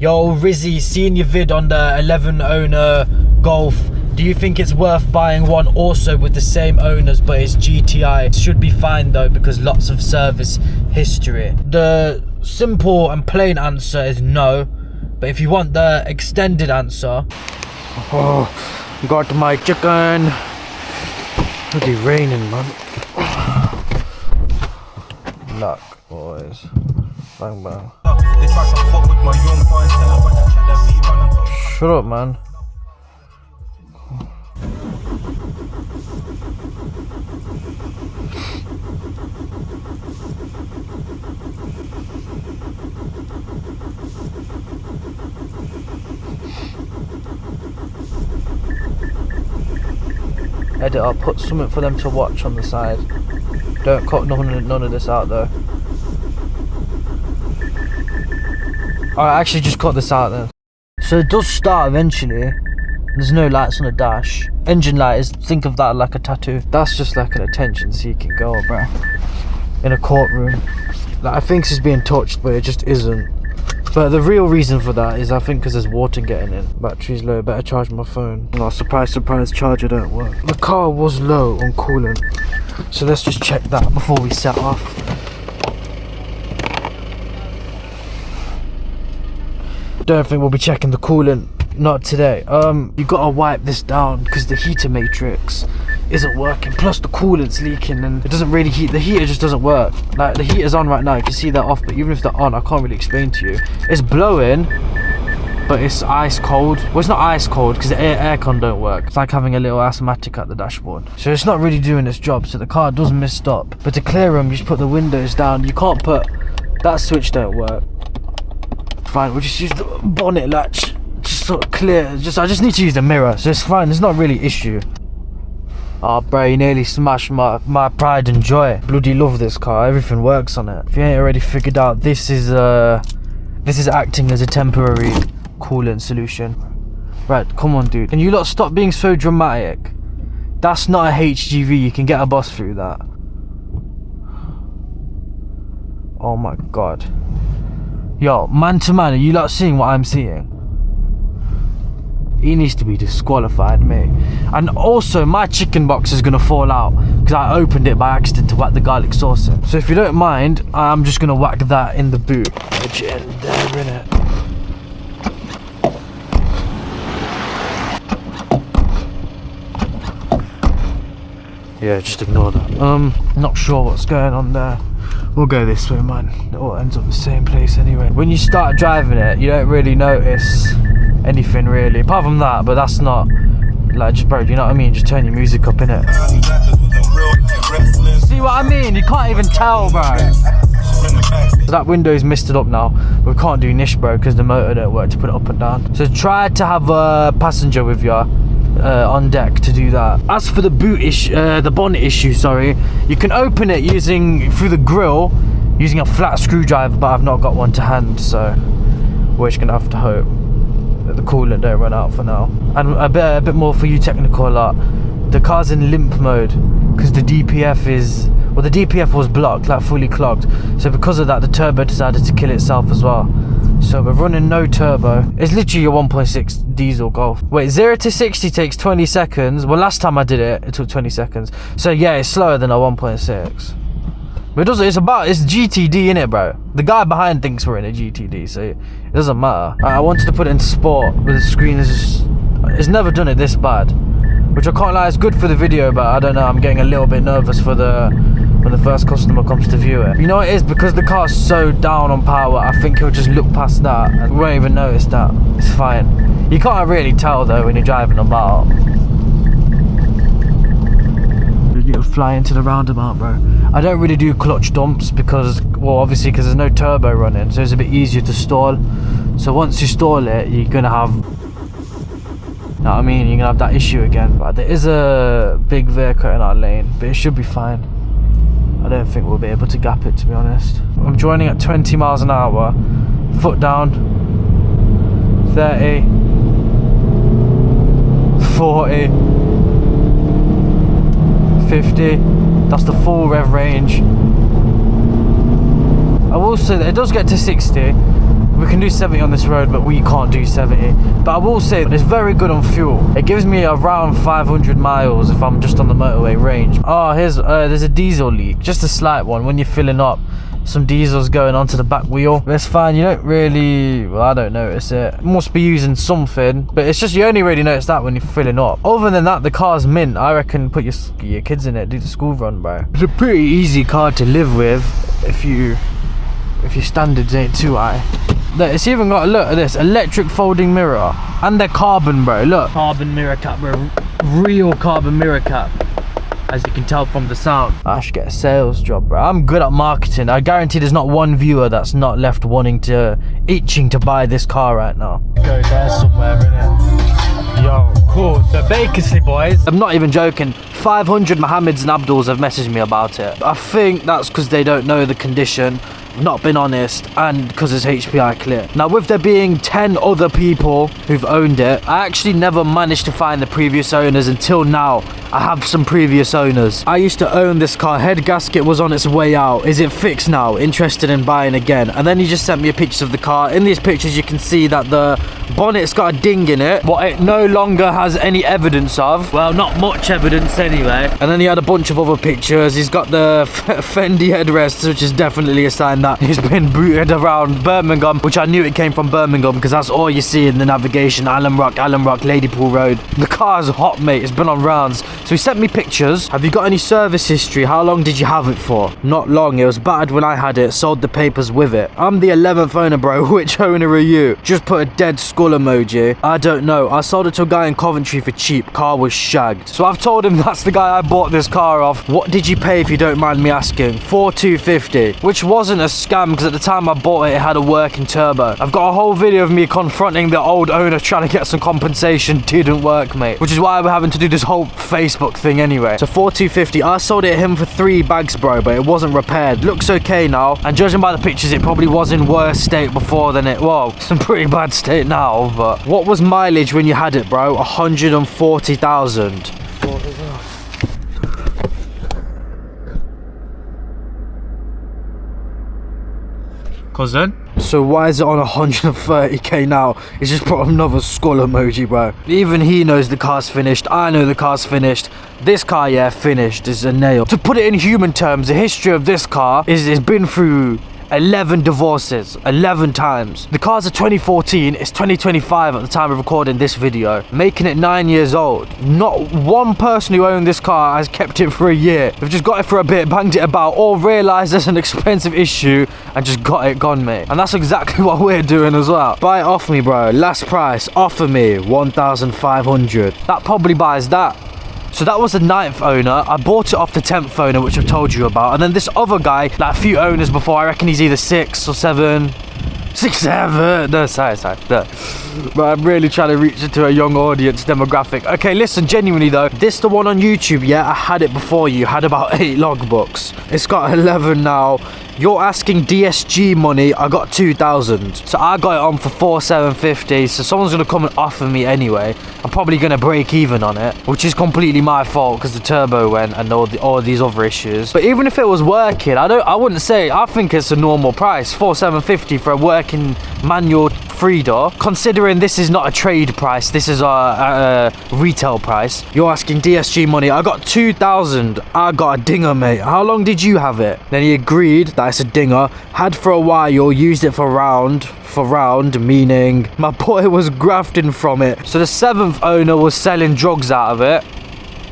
Yo, Rizzy, seeing your vid on the 11 owner Golf. Do you think it's worth buying one also with the same owners but it's GTI? It should be fine though because lots of service history. The simple and plain answer is no. But if you want the extended answer... Oh, got my chicken. Bloody raining, man. Luck, boys. Bang, bang. Shut up, man. Edit, I'll put something for them to watch on the side. Don't cut none of this out though. Alright, actually just cut this out then. So it does start eventually. There's no lights on the dash. Engine light is, think of that like a tattoo. That's just like an attention seeking girl, bro. In a courtroom. Like, I think it's being touched, but it just isn't. But the real reason for that is I think because there's water getting in. Battery's low, better charge my phone. Oh, surprise, surprise, charger don't work. The car was low on coolant. So let's just check that before we set off. Don't think we'll be checking the coolant, not today. You gotta wipe this down because the heater matrix isn't working. Plus the coolant's leaking and it doesn't really heat. The heater just doesn't work. Like the heater's on right now, you can see that off, but even if they're on, I can't really explain to you. It's blowing, but it's ice cold. Well, it's not ice cold because the aircon don't work. It's like having a little asthmatic at the dashboard. So it's not really doing its job, so the car does misstop. But to clear them, you just put the windows down. You can't put, that switch don't work. Fine, we'll just use the bonnet latch. Just sort of clear, I just need to use the mirror, so it's fine, it's not really issue. Oh bro, you nearly smashed my pride and joy. Bloody love this car, everything works on it. If you ain't already figured out, this is acting as a temporary coolant solution. Right, come on dude. Can you lot stop being so dramatic? That's not a HGV, you can get a bus through that. Oh my god. Yo, man to man, are you lot seeing what I'm seeing? He needs to be disqualified, mate. And also, my chicken box is gonna fall out because I opened it by accident to whack the garlic sauce in. So if you don't mind, I'm just gonna whack that in the boot. Edge it in there, innit? Yeah, just ignore that. Not sure what's going on there. We'll go this way, man. It all ends up the same place anyway. When you start driving it, you don't really notice anything really, apart from that, but that's not, like, just bro, you know what I mean? Just turn your music up, innit? See what I mean? You can't even tell, bro. So that window's misted up now. We can't do niche, bro, because the motor don't work to put it up and down. So try to have a passenger with you on deck to do that. As for the boot issue, the bonnet issue, sorry, you can open it through the grill using a flat screwdriver, but I've not got one to hand, so we're just gonna have to hope that the coolant don't run out for now. And a bit more for you technical lot. The car's in limp mode because the DPF is, well, the DPF was blocked, like fully clogged. So because of that, the turbo decided to kill itself as well. So we're running no turbo. It's literally your 1.6 diesel Golf. Wait, 0 to 60 takes 20 seconds. Well, last time I did it, it took 20 seconds. So yeah, it's slower than a 1.6. But it doesn't, it's GTD in it, bro. The guy behind thinks we're in a GTD, so it doesn't matter. I wanted to put it into sport, but the screen is just, it's never done it this bad. Which I can't lie, it's good for the video, but I don't know, I'm getting a little bit nervous for when the first customer comes to view it. You know what it is? Because the car's so down on power, I think he'll just look past that and we won't even notice that. It's fine. You can't really tell though when you're driving about. You'll fly into the roundabout, bro. I don't really do clutch dumps because, well, obviously because there's no turbo running, so it's a bit easier to stall. So once you stall it, you're gonna have, you know what I mean, you're gonna have that issue again. But there is a big vehicle in our lane, but it should be fine. I don't think we'll be able to gap it, to be honest. I'm joining at 20 miles an hour, foot down, 30, 40, 50. That's the full rev range. I will say that it does get to 60, We can do 70 on this road, but we can't do 70. But I will say that it's very good on fuel. It gives me around 500 miles if I'm just on the motorway range. Oh, there's a diesel leak, just a slight one. When you're filling up, some diesel's going onto the back wheel. But it's fine, you don't really, well, I don't notice it. Must be using something, but it's just, you only really notice that when you're filling up. Other than that, the car's mint. I reckon put your kids in it, do the school run, bro. It's a pretty easy car to live with if your standards ain't too high. Look, it's even got, look at this, electric folding mirror. And they're carbon, bro, look. Carbon mirror cap, bro. Real carbon mirror cap. As you can tell from the sound. I should get a sales job, bro. I'm good at marketing. I guarantee there's not one viewer that's not left itching to buy this car right now. Go there somewhere, innit? Yo, cool. So basically, boys, I'm not even joking. 500 Mohammeds and Abduls have messaged me about it. I think that's because they don't know the condition, not been honest, and because it's HPI clear. Now, with there being 10 other people who've owned it, I actually never managed to find the previous owners until now. I have some previous owners. I used to own this car. Head gasket was on its way out. Is it fixed now? Interested in buying again? And then he just sent me a picture of the car. In these pictures, you can see that the bonnet's got a ding in it, what it no longer has any evidence of. Well, not much evidence anyway. And then he had a bunch of other pictures. He's got the Fendi headrests, which is definitely a sign that he's been booted around Birmingham, which I knew it came from Birmingham because that's all you see in the navigation. Allen Rock, Ladypool Road. The car's hot, mate. It's been on rounds. So he sent me pictures. Have you got any service history? How long did you have it for? Not long. It was battered when I had it. Sold the papers with it. I'm the 11th owner, bro. Which owner are you? Just put a dead skull emoji. I don't know. I sold it to a guy in Coventry for cheap. Car was shagged. So I've told him that's the guy I bought this car off. What did you pay, if you don't mind me asking? 4,250, which wasn't a scam because at the time I bought it, it had a working turbo. I've got a whole video of me confronting the old owner trying to get some compensation. Didn't work, mate. Which is why we're having to do this whole Facebook thing anyway. So 4,250. I sold it to him for 3 bags, bro, but it wasn't repaired. Looks okay now, and judging by the pictures, it probably was in worse state before than it. Well, it's in pretty bad state now. But what was mileage when you had it, bro? 140,000. Cousin? So why is it on 130k now? It's just put another skull emoji, bro. Even he knows the car's finished. I know the car's finished. This car, yeah, finished is a nail. To put it in human terms, the history of this car is been through 11 divorces, 11 times. The car's a 2014, it's 2025 at the time of recording this video, making it 9 years old. Not one person who owned this car has kept it for a year. They've just got it for a bit, banged it about, or realised there's an expensive issue and just got it gone, mate. And that's exactly what we're doing as well. Buy it off me, bro. Last price, offer me 1,500. That probably buys that. So that was the 9th owner. I bought it off the 10th owner, which I've told you about. And then this other guy, like a few owners before, I reckon he's either 6 or 7. 6, 7. No, sorry. No. But I'm really trying to reach into a young audience demographic. Okay, listen, genuinely though, this the one on YouTube, yeah? I had it before you. Had about 8 logbooks. It's got 11 now. You're asking DSG money. I got 2,000. So I got it on for 4,750. So someone's gonna come and offer me anyway. I'm probably gonna break even on it, which is completely my fault because the turbo went and all these other issues. But even if it was working, I wouldn't say. I think it's a normal price, 4,750 for a working manual 3-door. Considering this is not a trade price, this is a retail price. You're asking DSG money. I got 2,000. I got a dinger, mate. How long did you have it? Then he agreed that it's a dinger. Had for a while, used it for round, meaning my boy was grafting from it. So the 7th owner was selling drugs out of it.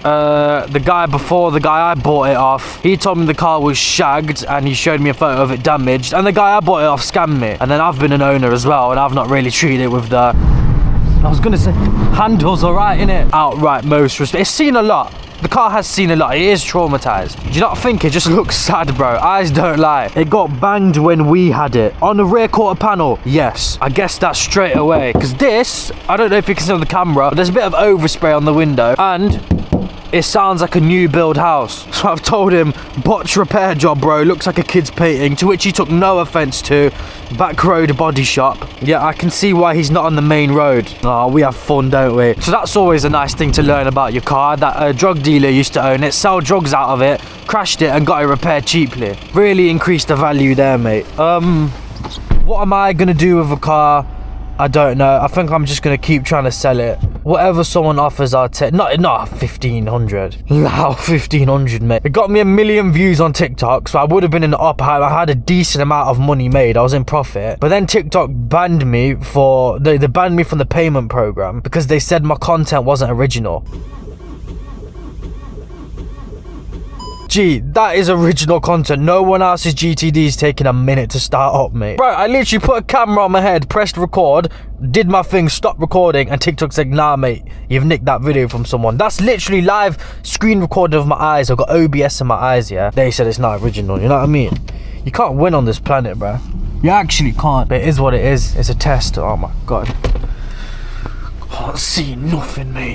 The guy before, the guy I bought it off, he told me the car was shagged and he showed me a photo of it damaged, and the guy I bought it off scammed me. And then I've been an owner as well, and I've not really treated it with the, I was gonna say, handles alright, innit? Outright most respect. It's seen a lot. The car has seen a lot. It is traumatized. Do you not think it just looks sad, bro? Eyes don't lie. It got banged when we had it. On the rear quarter panel, yes. I guess that's straight away. Because this, I don't know if you can see on the camera, but there's a bit of overspray on the window. And it sounds like a new build house. So I've told him, botch repair job, bro. Looks like a kid's painting. To which he took no offense to. Back road body shop. Yeah, I can see why he's not on the main road. Oh, we have fun, don't we? So that's always a nice thing to learn about your car. That a drug dealer used to own it, sell drugs out of it, crashed it and got it repaired cheaply. Really increased the value there, mate. What am I gonna do with a car? I don't know. I think I'm just gonna keep trying to sell it. Whatever someone offers, I'll take. Not 1,500. Wow, 1,500, mate. It got me 1 million views on TikTok, so I would have been in the upper. I had a decent amount of money made. I was in profit. But then TikTok banned me for. They banned me from the payment program because they said my content wasn't original. Gee, that is original content. No one else's GTD is taking a minute to start up, mate. Bro, I literally put a camera on my head, pressed record, did my thing, stopped recording, and TikTok said, nah, mate, you've nicked that video from someone. That's literally live screen recording of my eyes. I've got OBS in my eyes, yeah? They said it's not original, you know what I mean? You can't win on this planet, bro. You actually can't. But it is what it is. It's a test. Oh my God. Can't see nothing, mate.